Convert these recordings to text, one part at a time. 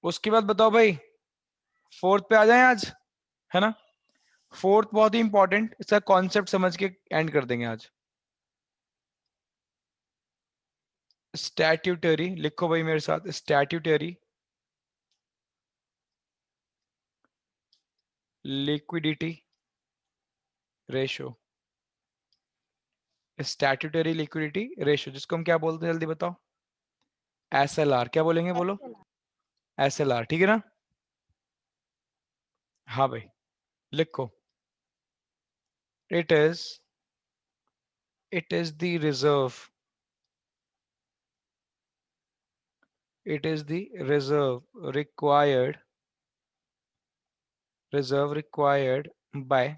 उसके बाद बताओ भाई, फोर्थ पे आ जाए आज, है ना। फोर्थ बहुत ही इंपॉर्टेंट, इसका कॉन्सेप्ट समझ के एंड कर देंगे आज। स्टैट्यूटरी, लिखो भाई मेरे साथ, statutory liquidity ratio. Statutory liquidity ratio, जिसको हम क्या बोलते हैं, जल्दी बताओ। एसएलआर, क्या बोलेंगे, बोलो। एसएलआर, ठीक है ना। हाँ भाई, लिखो। It is the reserve, it is the reserve required by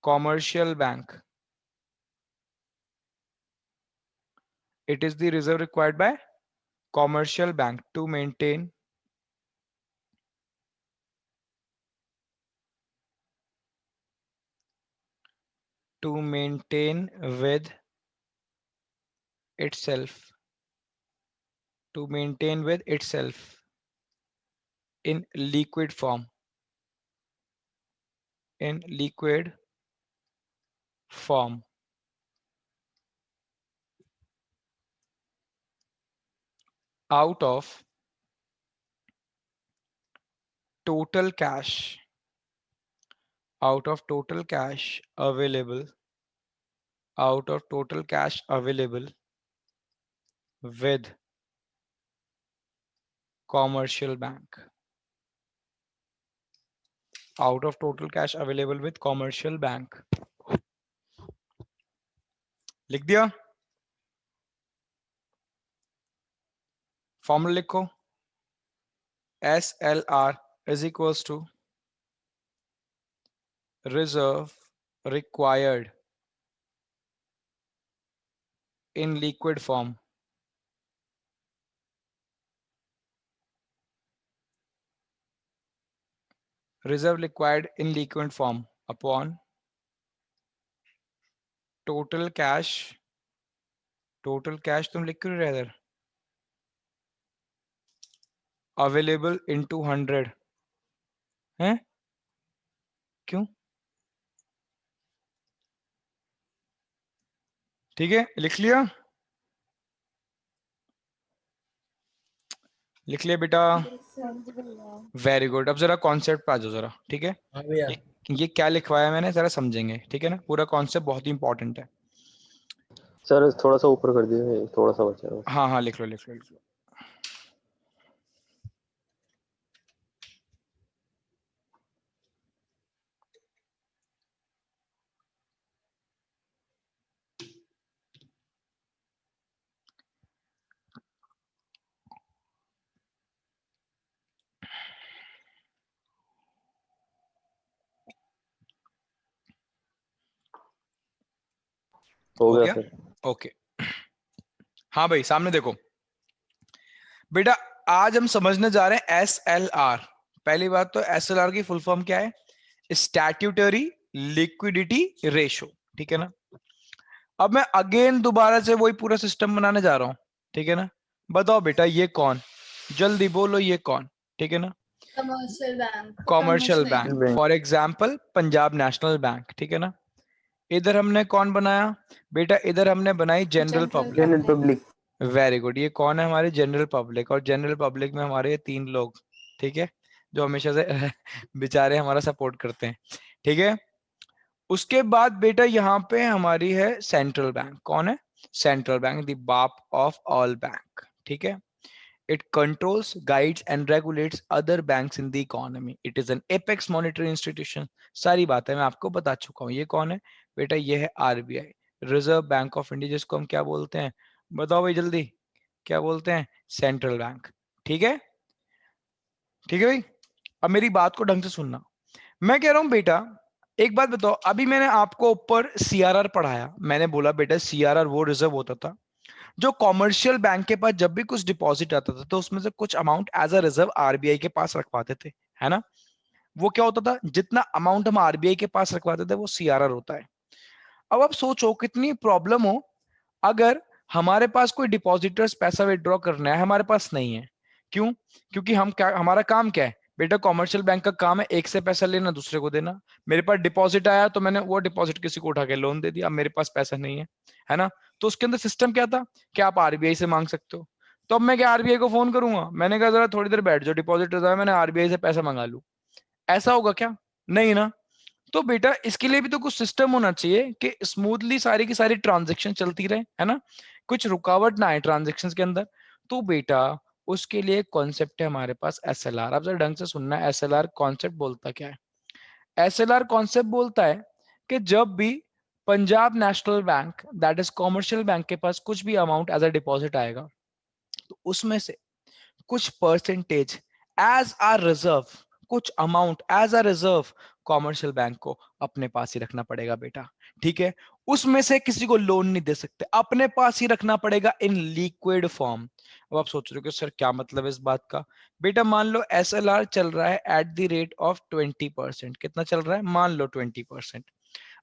commercial bank. It is the reserve required by commercial bank to maintain with itself, to maintain with itself in liquid form, in liquid form, out of total cash, out of total cash available, out of total cash available with commercial bank, out of total cash available with commercial bank. लिख दिया, formula लिखो। SLR is equals to reserve required in liquid form, reserve required in liquid form upon total cash तुम लिख क्यों रहे इधर, available into 100 है, क्यों, ठीक है, लिख लिया, लिख लिया बेटा, वेरी गुड। अब जरा कॉन्सेप्ट पे आ जाओ जरा, ठीक है। हाँ भैया। ये क्या लिखवाया मैंने, जरा समझेंगे, ठीक है ना। पूरा कॉन्सेप्ट बहुत ही इंपॉर्टेंट है। सर थोड़ा सा ऊपर कर दीजिए, थोड़ा सा बचा है बस। हाँ हाँ, लिख लो लिख लो लिख लो। हो हो गया गया, सर। ओके। हाँ भाई, सामने देखो बेटा, आज हम समझने जा रहे हैं SLR। पहली बात तो SLR की फुल फॉर्म क्या है, स्टैट्यूटरी लिक्विडिटी रेशो, ठीक है ना। अब मैं अगेन दोबारा से वही पूरा सिस्टम बनाने जा रहा हूं, ठीक है ना। बताओ बेटा ये कौन, जल्दी बोलो ये कौन, ठीक है ना। Commercial bank, commercial bank, for example Punjab national bank, ठीक है ना। इधर हमने कौन बनाया बेटा, इधर हमने बनाई general public. General public. Very good. ये कौन है, हमारे जनरल पब्लिक। और जनरल पब्लिक में हमारे 3 लोग, ठीक है, जो हमेशा से बेचारे हमारा सपोर्ट करते हैं, ठीक है। उसके बाद बेटा यहाँ पे हमारी है सेंट्रल बैंक। कौन है, सेंट्रल बैंक, द बाप ऑफ ऑल बैंक, ठीक है। It controls, guides and regulates other banks in the economy. It is an apex monetary institution. सारी बातें मैं आपको बता चुका हूँ। ये कौन है बेटा, ये है RBI, reserve bank of India, जिसको हम क्या बोलते हैं, बताओ भाई जल्दी, क्या बोलते हैं, सेंट्रल बैंक, ठीक है। ठीक है भाई, अब मेरी बात को ढंग से सुनना। मैं कह रहा हूं बेटा, एक बात बताओ, अभी मैंने आपको ऊपर CRR पढ़ाया, मैंने बोला बेटा CRR वो रिजर्व होता था जो कॉमर्शियल बैंक के पास जब भी कुछ डिपॉजिट आता था तो उसमें से कुछ amount as a reserve RBI के पास रखवाते थे, है ना। वो क्या होता था, जितना अमाउंट हम RBI के पास रखवाते थे वो CRR होता है। अब आप सोचो कितनी प्रॉब्लम हो अगर हमारे पास कोई डिपॉजिटर्स पैसा विड्रॉ करना है, हमारे पास नहीं है। क्यों? क्योंकि हम क्या, हमारा काम क्या है बेटा, कॉमर्शियल बैंक का काम है एक से पैसा लेना दूसरे को देना। मेरे पास डिपॉजिट आया तो मैंने वो डिपॉजिट किसी को उठा के लोन दे दिया, अब मेरे पास पैसा नहीं है ना। तो उसके अंदर सिस्टम क्या था कि आप आरबीआई से मांग सकते हो। तो अब मैं क्या आरबीआई को फोन करूंगा, मैंने कहा जरा थोड़ी देर बैठ जाओ, डिपॉजिट आया, मैंने आरबीआई से पैसा मंगा लूं, ऐसा होगा क्या? नहीं ना। तो बेटा इसके लिए भी तो कुछ सिस्टम होना चाहिए कि स्मूथली सारी की सारी ट्रांजेक्शन चलती रहे, है ना, कुछ रुकावट ना आए ट्रांजेक्शन के अंदर। तो बेटा उसके लिए कॉन्सेप्ट है हमारे पास एसएलआर। आप जरा ढंग से सुनना, एसएलआर कॉन्सेप्ट बोलता क्या है? एसएलआर कॉन्सेप्ट बोलता है कि जब भी Punjab national bank, that is commercial bank, के पास कुछ भी अमाउंट एज अ डिपॉजिट आएगा, तो उसमें से कुछ परसेंटेज एज अ रिजर्व, कुछ amount as a reserve commercial bank को अपने पास ही रखना पड़ेगा बेटा। ठीक है, उसमें से किसी को लोन नहीं दे सकते, अपने पास ही रखना पड़ेगा इन लिक्विड फॉर्म। अब आप सोच रहे हो कि सर क्या मतलब है इस बात का? बेटा मान लो एसएलआर चल रहा है एट द रेट ऑफ 20%। कितना चल रहा है? मान लो 20%।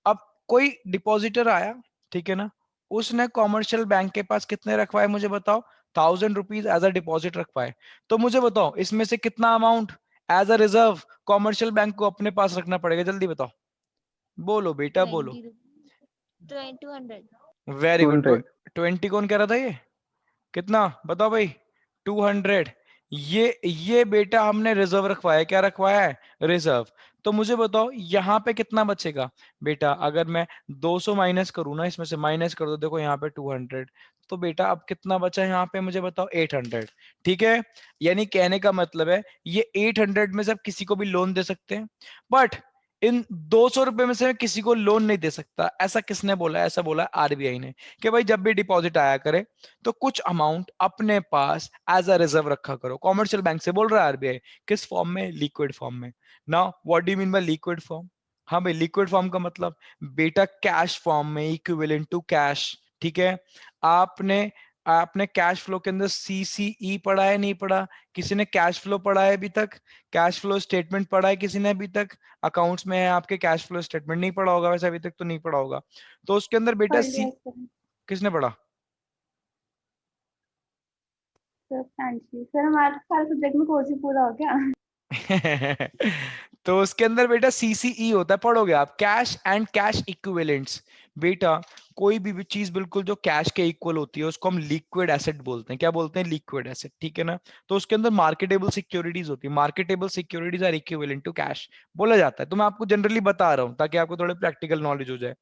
अब कोई डिपॉजिटर आया, ठीक है ना, उसने कॉमर्शियल बैंक के पास कितने रखवाए मुझे बताओ? 1000 रुपीज एज अ डिपॉजिट रखवाए। तो मुझे बताओ इसमें से कितना amount as a reserve commercial bank को अपने पास रखना पड़ेगा? जल्दी बताओ, बोलो बेटा बोलो। 20 200 वेरी गुड। 200। 20 कौन कह रहा था? ये कितना बताओ भाई? 200। ये बेटा हमने रिजर्व रखवाया, क्या रखवाया है? रिजर्व। तो मुझे बताओ यहाँ पे कितना बचेगा बेटा? अगर मैं 200 माइनस करूँ ना, इसमें से माइनस कर दो, देखो यहाँ पे 200, तो बेटा अब कितना बचा यहाँ पे मुझे बताओ? 800। ठीक है, यानी कहने का मतलब है ये 800 में से आप किसी को भी लोन दे सकते हैं, बट इन 200 रुपए में से मैं किसी को लोन नहीं दे सकता। ऐसा किसने बोला? ऐसा बोला आरबीआई ने कि भाई जब भी डिपॉजिट आया करे तो कुछ अमाउंट अपने पास एज अ रिजर्व रखा करो। कॉमर्शियल बैंक से बोल रहा है आरबीआई, किस फॉर्म में? लिक्विड फॉर्म में। Now what do you mean by liquid form? हाँ भाई, लिक्विड फॉर्म का मतलब बेटा कैश फॉर्म में, इक्विवेलेंट टू कैश। ठीक है, आपने आपने कैश फ्लो के अंदर सीसीई पढ़ा है? नहीं पढ़ा? किसी ने कैश फ्लो पढ़ा है अभी तक? कैश फ्लो स्टेटमेंट पढ़ा है किसी ने अभी तक? अकाउंट्स में है आपके कैश फ्लो स्टेटमेंट, नहीं पढ़ा होगा वैसे अभी तक, तो नहीं पढ़ा होगा। तो उसके अंदर बेटा पढ़ लिया सर। किसने पढ़ा? सर फ्रेंडली सर, हमारे सारे सब्जेक्ट में कोर्स ही पूरा हो गया। तो उसके अंदर बेटा सीसीई होता है, पढ़ोगे आप, कैश एंड कैश इक्विवेलेंट्स। बेटा कोई भी चीज बिल्कुल जो कैश के इक्वल होती है उसको हम लिक्विड एसेट बोलते हैं। क्या बोलते हैं? Liquid asset. ठीक है ना। तो उसके अंदर मार्केटेबल सिक्योरिटीज होती है, marketable securities are equivalent to cash बोला जाता है। तो मैं आपको जनरली बता रहा हूँ ताकि आपको थोड़े प्रैक्टिकल नॉलेज हो जाए।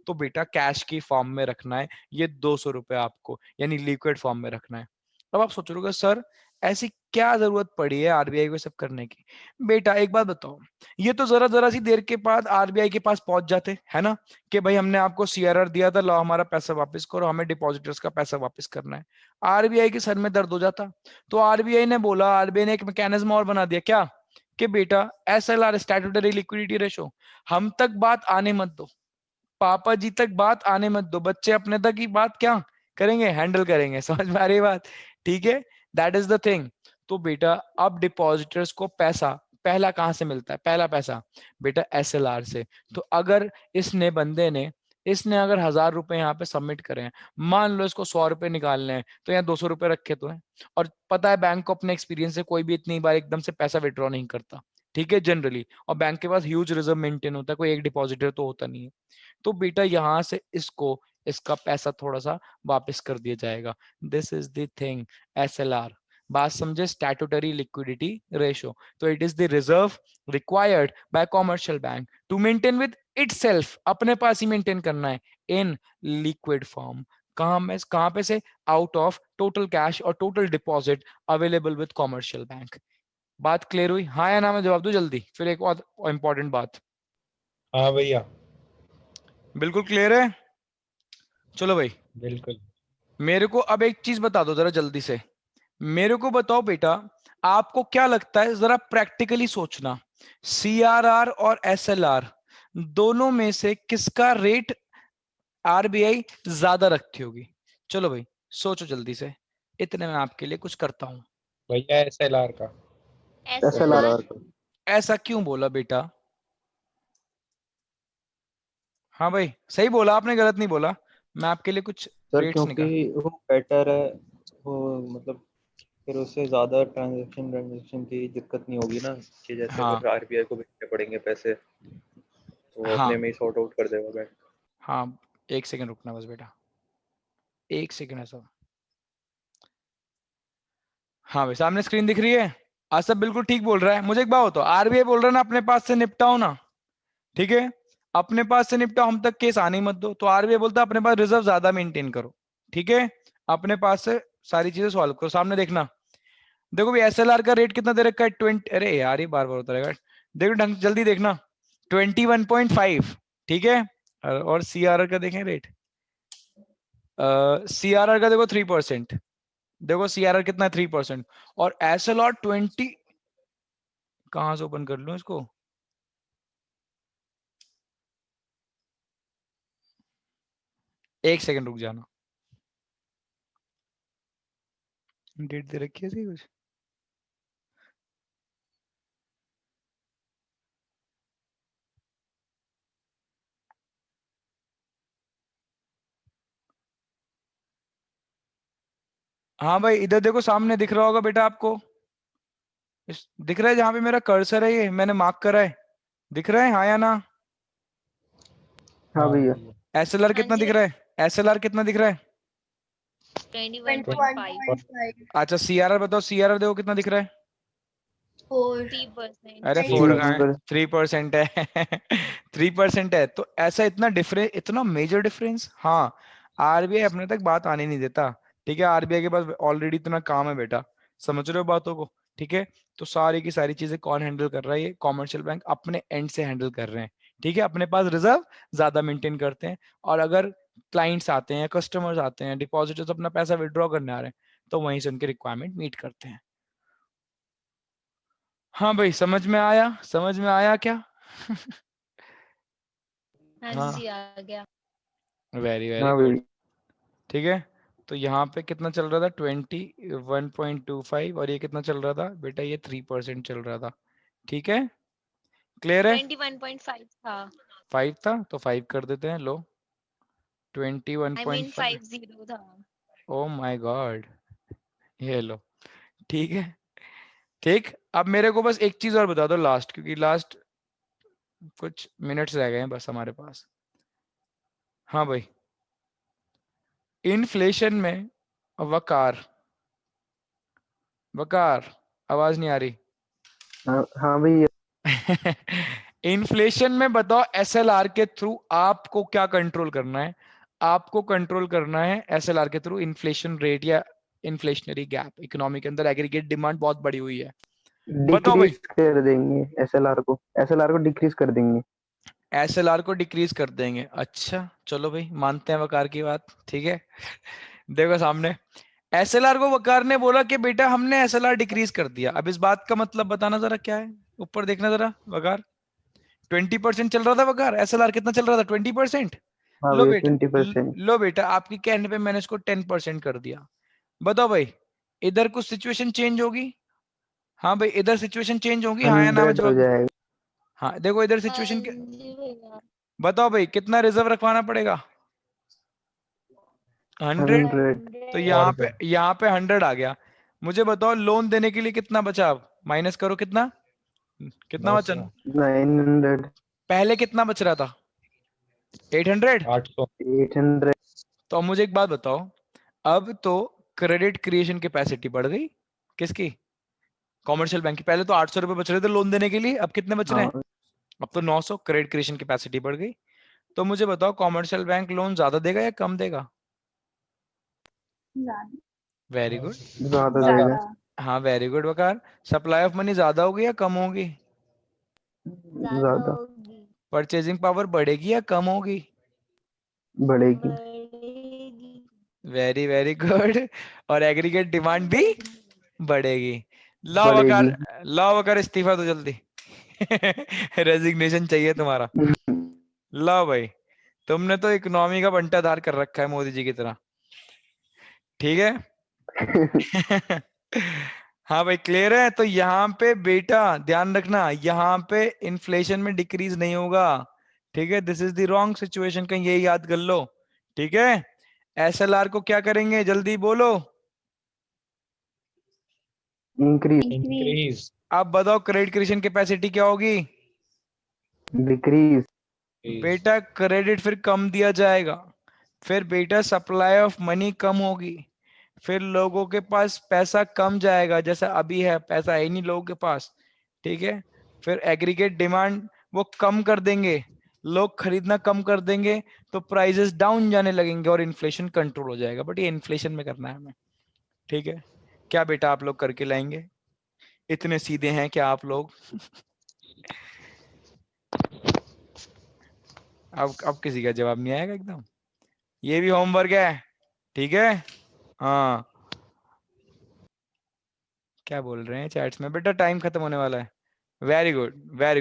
तो बेटा कैश की फॉर्म में रखना है ये 200 रुपए आपको, यानी लिक्विड फॉर्म में रखना है। अब आप सोच रहे हो सर ऐसी क्या जरूरत पड़ी है आरबीआई को सब करने की? बेटा एक बात बताओ, ये तो जरा जरा सी देर के बाद आरबीआई के पास पहुंच जाते है ना, कि भाई हमने आपको सीआरआर दिया था, लो हमारा पैसा वापस करो, हमें डिपॉजिटर्स का पैसा वापस करना है। आरबीआई के सर में दर्द हो जाता। तो आरबीआई ने बोला, आरबीआई ने एक मैकेनिज्म और बना दिया, क्या? कि बेटा एसएलआर, स्टैट्यूटरी लिक्विडिटी रेशो, हम तक बात आने मत दो, पापा जी तक बात आने मत दो, बच्चे अपने तक ही बात क्या करेंगे? हैंडल करेंगे। समझ में आ रही बात? ठीक है, दैट इज द थिंग। तो बेटा अब डिपॉजिटर्स को पैसा पहला कहां से मिलता है? पहला पैसा बेटा एसएलआर से। तो अगर इसने बंदे ने इसने अगर 1000 रुपए यहाँ पे सबमिट करे हैं, मान लो इसको 100 रुपए निकालने हैं, तो यहाँ 200 रुपए रखे तो हैं। और पता है बैंक को अपने एक्सपीरियंस से कोई भी इतनी बार एकदम से पैसा विड्रॉ नहीं करता, ठीक है, जनरली। और बैंक के पास ह्यूज रिजर्व मेंटेन होता है, कोई एक डिपॉजिटर तो होता नहीं है। तो बेटा यहां से इसको इसका पैसा थोड़ा सा वापस कर दिया जाएगा। This is the thing, SLR. बात समझे? Statutory liquidity ratio. तो it is the reserve required by commercial bank to maintain with itself, अपने पास ही मेंटेन करना है, इन लिक्विड फॉर्म। कहां पे से? आउट ऑफ टोटल कैश और total deposit available with commercial bank. बात क्लियर हुई? हाँ या ना में जवाब दो जल्दी, फिर एक और इंपॉर्टेंट बात। हाँ भैया बिल्कुल क्लियर है? चलो भाई, बिल्कुल। मेरे को अब एक चीज बता दो जरा जल्दी से। मेरे को बताओ बेटा, आपको क्या लगता है, जरा प्रैक्टिकली सोचना, सीआरआर और एसएलआर दोनों में से किसका रेट आरबीआई ज्यादा रखती होगी? चलो भाई सोचो जल्दी से, इतने में आपके लिए कुछ करता हूं। भैया एसएलआर का। एसएलआर SLR का। ऐसा क्यों बोला बेटा? हाँ भाई सही बोला आपने, गलत नहीं बोला। मैं आपके लिए कुछ सर रेट्स क्योंकि निकाल। वो बेटर है, वो मतलब फिर उससे ज़्यादा ट्रांजेक्शन की दिक्कत नहीं होगी ना, कि जैसे हाँ अगर आरबीआई को भेजने पड़ेंगे पैसे तो वो हाँ अपने में ही सॉर्ट आउट कर देगा बैंक। हाँ, 1 सेकंड रुकना बस बेटा, 1 सेकंड है सब। हाँ भाई सामने स्क्रीन दिख रही है, आज सब बिल्कुल ठीक बोल रहा है। मुझे एक बात बताओ, आरबीआई बोल रहा है ना अपने पास से निपटाओ ना, ठीक है, अपने पास से निपटाओ, हम तक केस आने ही मत दो। तो आरबीआई बोलता है अपने पास रिजर्व ज्यादा मेंटेन करो, ठीक है, अपने पास से सारी चीजें सॉल्व करो। सामने देखना, देखो भाई एसएलआर का रेट कितना दे रखा है, 20, अरे यार ये बार बार होता रहेगा, देखो ढंग जल्दी देखना, 21.5, ठीक है। और सीआरआर का देखें रेट, सीआरआर का देखो 3%, देखो सीआरआर कितना है 3%, और एसएलआर 20, कहां से ओपन कर लूं इसको, एक सेकंड रुक जाना, डेट दे रखी है इसकी कुछ, हाँ भाई इधर देखो सामने दिख रहा होगा बेटा आपको, दिख रहा है जहां पे मेरा कर्सर है, ये मैंने मार्क करा है, दिख रहा है हाँ या ना? हाँ भैया। एसएलआर हाँ कितना जी दिख रहा है, एसएलआर कितना दिख रहा है? 21.5 21.5 अच्छा सीआरआर बताओ, सीआरआर देखो कितना दिख रहा है? 4 3%। अरे नहीं 4 सर, कहाँ है, 3% है 3% है, तो ऐसा इतना डिफरेंस, इतना मेजर डिफरेंस, हाँ। आरबीआई अपने तक बात आने नहीं देता, ठीक है, आरबीआई के पास ऑलरेडी इतना काम है बेटा, समझ रहे हो बातों को, ठीक है। तो सारी की सारी चीजें कौन हैंडल कर रहा है, ये कॉमर्शियल बैंक अपने एंड से हैंडल कर रहे हैं, ठीक है, अपने पास रिजर्व ज्यादा मेंटेन करते हैं, और अगर क्लाइंट्स आते हैं, कस्टमर्स आते हैं, डिपॉजिटर्स अपना पैसा विड्रॉ करने आ रहे हैं, तो वहीं से उनके रिक्वायरमेंट मीट करते हैं। हाँ भाई समझ में आया, समझ में आया क्या? हाँ हाँ जी आ गया। वेरी वेरी हाँ गुड, भैया। ठीक है। तो यहाँ पे कितना चल रहा था, 21.25, और ये कितना चल रहा था बेटा, ये 3% चल रहा था, ठीक है, क्लियर है? 21.5 था, 5 था तो 5 कर देते हैं, लो I mean 21.5, 50 था। ओ माय गॉड, ये लो, ठीक है, ठीक। अब मेरे को बस एक चीज और बता दो लास्ट, क्योंकि लास्ट कुछ मिनट्स रह गए हैं बस हमारे पास। हाँ भाई, इन्फ्लेशन में वकार, वकार, आवाज नहीं आ रही हाँ भैया। इन्फ्लेशन में बताओ एसएलआर के थ्रू आपको क्या कंट्रोल करना है, आपको कंट्रोल करना है एसएलआर के थ्रू इन्फ्लेशन रेट या इन्फ्लेशनरी गैप, इकोनॉमी के अंदर एग्रीगेट डिमांड बहुत बड़ी हुई है, बताओ भाई। डिक्रीज कर देंगे एसएलआर को डिक्रीज कर देंगे। एसएलआर को डिक्रीज कर देंगे, अच्छा चलो भाई मानते हैं वकार की बात, ठीक है। देखो सामने एसएलआर को वकार ने बोला कि बेटा हमने एसएलआर डिक्रीज कर दिया, अब इस बात का मतलब बताना जरा क्या है, ऊपर देखना जरा, वकार 20% चल रहा था, वकार एसएलआर कितना चल रहा था, 20%। हाँ लो भैया बेटा, 20%। लो बेटा आपकी कहने पे मैंने इसको 10% कर दिया, बताओ भाई इधर कुछ सिचुएशन चेंज होगी? हाँ भाई इधर सिचुएशन चेंज होगी, हाँ या ना में 100 हो जवाब। जाएगा। हाँ देखो इधर हाँ सिचुएशन, जी भैया। बताओ भाई कितना रिजर्व रखवाना पड़ेगा, 100, 100। तो 100। यहाँ पे 100 आ गया। मुझे बताओ लोन देने के लिए कितना बचा, अब माइनस करो कितना, कितना बचा, 900। पहले कितना बच रहा था, 800। 800। 800। तो अब मुझे एक बात बताओ, अब तो क्रेडिट क्रिएशन कैपेसिटी बढ़ गई, किसकी, कॉमर्शियल बैंक की, पहले तो 800 रुपए बच रहे थे लोन देने के लिए, अब कितने बच रहे हैं, हाँ अब तो 900, क्रेडिट क्रिएशन कैपेसिटी बढ़ गई। तो मुझे बताओ कॉमर्शियल बैंक लोन ज्यादा देगा या कम देगा? ज्यादा। वेरी गुड, ज्यादा ज्यादा। देगा। हाँ very good Waqar, supply of money ज्यादा होगी या कम होगी, ज्यादा ज्यादा होगी। परचेजिंग पावर बढ़ेगी या कम होगी? बढ़ेगी। बढ़ेगी। वेरी वेरी गुड, और एग्रीगेट डिमांड भी बढ़ेगी। लाओ बढ़ेगी। वकार, लाओ वकार इस्तीफा दो जल्दी रेजिग्नेशन चाहिए तुम्हारा, लाओ भाई, तुमने तो इकोनॉमी का बंटाधार कर रखा है मोदी जी की तरह, ठीक है। हाँ भाई क्लियर है, तो यहाँ पे बेटा ध्यान रखना, यहाँ पे इन्फ्लेशन में डिक्रीज नहीं होगा, ठीक है, this is the wrong situation, कहीं यही याद कर लो, ठीक है, SLR को क्या करेंगे, जल्दी बोलो। इंक्रीज, इंक्रीज, अब बताओ क्रेडिट क्रिएशन कैपेसिटी क्या होगी। डिक्रीज, बेटा क्रेडिट फिर कम दिया जाएगा, फिर बेटा सप्लाई ऑफ मनी कम होगी, फिर लोगों के पास पैसा कम जाएगा, जैसा अभी है पैसा है ही नहीं लोगों के पास, ठीक है। फिर एग्रीगेट डिमांड वो कम कर देंगे, लोग खरीदना कम कर देंगे, तो प्राइसेस डाउन जाने लगेंगे और इन्फ्लेशन कंट्रोल हो जाएगा। बट ये इन्फ्लेशन में करना है हमें, ठीक है। क्या बेटा आप लोग करके लाएंगे, इतने सीधे हैं क्या आप लोग? अब किसी का जवाब नहीं आएगा एकदम, ये भी होमवर्क है, ठीक है। हाँ क्या बोल रहे हैं चैट्स में, बेटा टाइम खत्म होने वाला है। Very good very good.